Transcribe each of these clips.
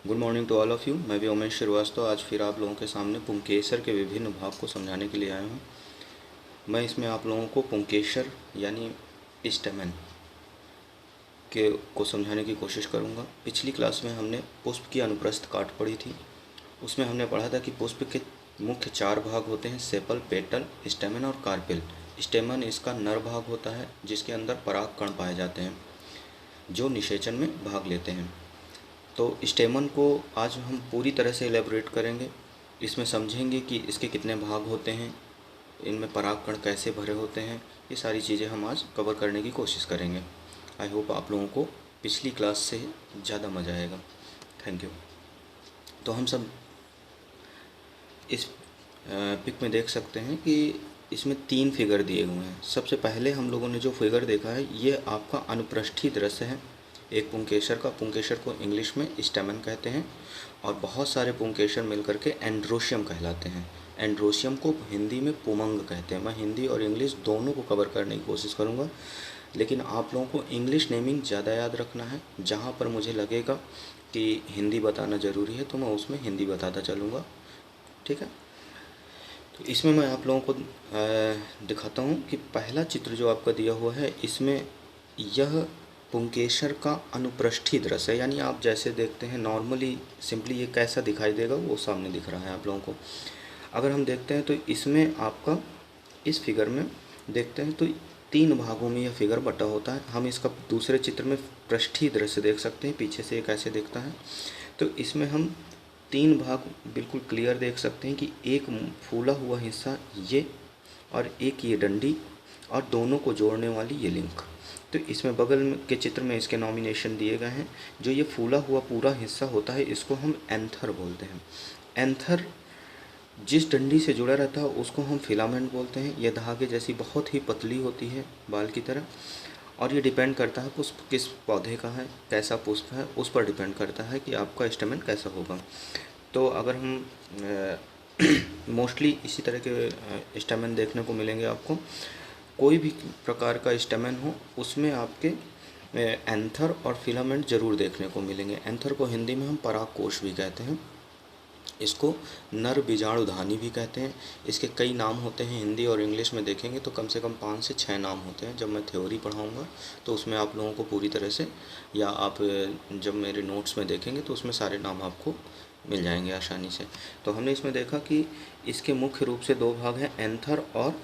Good morning to all of you. मैं भी उमेश श्रीवास्तव आज फिर आप लोगों के सामने पुंकेसर के विभिन्न भाग को समझाने के लिए आया हूँ। मैं इसमें आप लोगों को पुंकेसर यानी स्टेमन के को समझाने की कोशिश करूँगा। पिछली क्लास में हमने पुष्प की अनुप्रस्थ काट पढ़ी थी। उसमें हमने पढ़ा था कि पुष्प के मुख्य 4 भाग होते हैं, सेपल, पेटल, स्टेमन और कार्पेल। स्टेमन इसका नर भाग होता है जिसके अंदर पराग कण पाए जाते हैं जो निषेचन में भाग लेते हैं। तो स्टेमन को आज हम पूरी तरह से एलेबोरेट करेंगे। इसमें समझेंगे कि इसके कितने भाग होते हैं, इनमें परागकण कैसे भरे होते हैं। ये सारी चीज़ें हम आज कवर करने की कोशिश करेंगे। आई होप आप लोगों को पिछली क्लास से ज़्यादा मज़ा आएगा। Thank you. तो हम सब इस पिक में देख सकते हैं कि इसमें 3 फिगर दिए हुए हैं। सबसे पहले हम लोगों ने जो फिगर देखा है ये आपका अनुपृष्ठीय दृश्य है एक पुंकेसर का। पुंकेसर को इंग्लिश में स्टेमन कहते हैं और बहुत सारे पुंकेसर मिलकर के एंड्रोशियम कहलाते हैं। एंड्रोशियम को हिंदी में पुमंग कहते हैं। मैं हिंदी और इंग्लिश दोनों को कवर करने की कोशिश करूँगा, लेकिन आप लोगों को इंग्लिश नेमिंग ज़्यादा याद रखना है। जहाँ पर मुझे लगेगा कि हिंदी बताना ज़रूरी है तो मैं उसमें हिंदी बताता चलूँगा, ठीक है। तो इसमें मैं आप लोगों को दिखाता हूँ कि पहला चित्र जो आपका दिया हुआ है इसमें यह पुंकेसर का अनुपृष्ठीय दृश्य है। यानी आप जैसे देखते हैं नॉर्मली सिंपली ये कैसा दिखाई देगा वो सामने दिख रहा है आप लोगों को। अगर हम देखते हैं तो इसमें आपका इस फिगर में देखते हैं तो 3 भागों में यह फिगर बटा होता है। हम इसका दूसरे चित्र में पृष्ठीय दृश्य देख सकते हैं, पीछे से ये कैसे दिखता है। तो इसमें हम 3 भाग बिल्कुल क्लियर देख सकते हैं कि एक फूला हुआ हिस्सा ये और एक ये डंडी और दोनों को जोड़ने वाली ये लिंक। तो इसमें बगल के चित्र में इसके नॉमिनेशन दिए गए हैं। जो ये फूला हुआ पूरा हिस्सा होता है इसको हम एंथर बोलते हैं। एंथर जिस डंडी से जुड़ा रहता है उसको हम फिलामेंट बोलते हैं। यह धागे जैसी बहुत ही पतली होती है बाल की तरह, और ये डिपेंड करता है पुष्प किस पौधे का है, कैसा पुष्प है, उस पर डिपेंड करता है कि आपका स्टेमन कैसा होगा। तो अगर हम मोस्टली इसी तरह के स्टेमन देखने को मिलेंगे आपको। कोई भी प्रकार का स्टेमन हो उसमें आपके एंथर और फिलामेंट ज़रूर देखने को मिलेंगे। एंथर को हिंदी में हम परागकोश भी कहते हैं। इसको नर बीजाणुधानी भी कहते हैं। इसके कई नाम होते हैं, हिंदी और इंग्लिश में देखेंगे तो कम से कम 5 से 6 नाम होते हैं। जब मैं थ्योरी पढ़ाऊँगा तो उसमें आप लोगों को पूरी तरह से, या आप जब मेरे नोट्स में देखेंगे तो उसमें सारे नाम आपको मिल जाएंगे आसानी से। तो हमने इसमें देखा कि इसके मुख्य रूप से 2 भाग हैं, एंथर और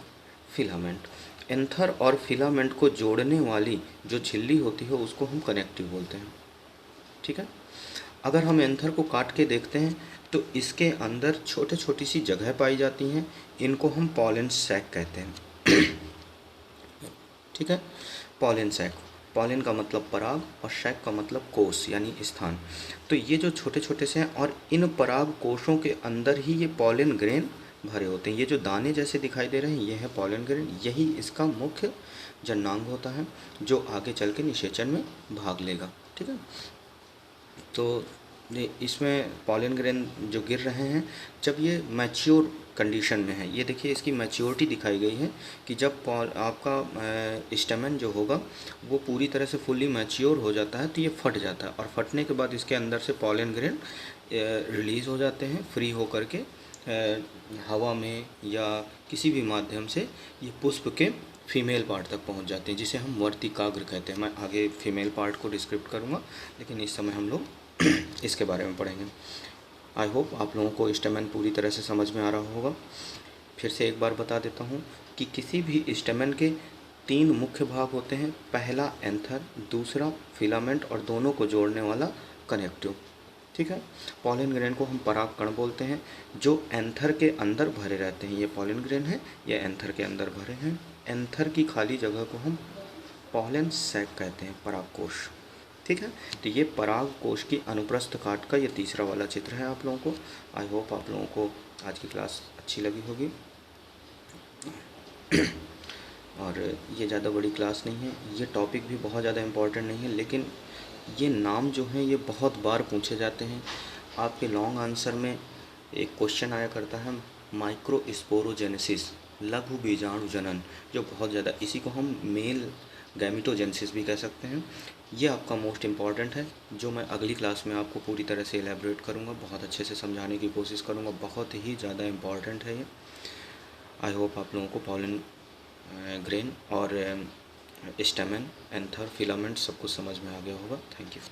फिलामेंट। एंथर और फिलामेंट को जोड़ने वाली जो झिल्ली होती है उसको हम कनेक्टिव बोलते हैं, ठीक है। अगर हम एंथर को काट के देखते हैं तो इसके अंदर छोटे छोटी सी जगह पाई जाती हैं, इनको हम पॉलन सैक कहते हैं, ठीक है। पॉलन सैक, पॉलन का मतलब पराग और सैक का मतलब कोष यानी स्थान। तो ये जो छोटे छोटे से हैं और इन पराग कोषों के अंदर ही ये पॉलन ग्रेन भरे होते हैं। ये जो दाने जैसे दिखाई दे रहे हैं ये है पॉलन ग्रेन, यही इसका मुख्य जननांग होता है जो आगे चल के निषेचन में भाग लेगा, ठीक है। तो इसमें पॉलन ग्रेन जो गिर रहे हैं जब ये मैच्योर कंडीशन में है, ये देखिए इसकी मैच्योरिटी दिखाई गई है कि जब आपका स्टेमन जो होगा वो पूरी तरह से फुल्ली मैच्योर हो जाता है तो ये फट जाता है, और फटने के बाद इसके अंदर से पॉलन ग्रेन रिलीज़ हो जाते हैं फ्री होकर के हवा में या किसी भी माध्यम से ये पुष्प के फीमेल पार्ट तक पहुंच जाते हैं, जिसे हम वर्तिकाग्र कहते हैं। मैं आगे फीमेल पार्ट को डिस्क्रिप्ट करूंगा, लेकिन इस समय हम लोग इसके बारे में पढ़ेंगे। आई होप आप लोगों को स्टेमन पूरी तरह से समझ में आ रहा होगा। फिर से एक बार बता देता हूँ कि किसी भी स्टेमन के 3 मुख्य भाग होते हैं। पहला एंथर, दूसरा फिलामेंट और दोनों को जोड़ने वाला कनेक्टिव, ठीक है। पॉलन ग्रेन को हम परागकण बोलते हैं जो एंथर के अंदर भरे रहते हैं। ये पॉलन ग्रेन है, ये एंथर के अंदर भरे हैं। एंथर की खाली जगह को हम पॉलन सैक कहते हैं, परागकोश, ठीक है। तो ये परागकोश की अनुप्रस्थ काट का ये तीसरा वाला चित्र है आप लोगों को। आई होप आप लोगों को आज की क्लास अच्छी लगी होगी। और ये ज़्यादा बड़ी क्लास नहीं है, ये टॉपिक भी बहुत ज़्यादा इम्पोर्टेंट नहीं है, लेकिन ये नाम जो हैं ये बहुत बार पूछे जाते हैं। आपके लॉन्ग आंसर में एक क्वेश्चन आया करता है माइक्रोस्पोरोजेनेसिस, लघु बीजाणु जनन, जो बहुत ज़्यादा, इसी को हम मेल गैमिटोजेनेसिस भी कह सकते हैं। ये आपका मोस्ट इम्पॉर्टेंट है, जो मैं अगली क्लास में आपको पूरी तरह से एलेबरेट करूँगा, बहुत अच्छे से समझाने की कोशिश करूँगा। बहुत ही ज़्यादा इम्पॉर्टेंट है ये। आई होप आप लोगों को पॉलन ग्रेन और स्टेमन, एंथर, फिलामेंट सब कुछ समझ में आ गया होगा। Thank you.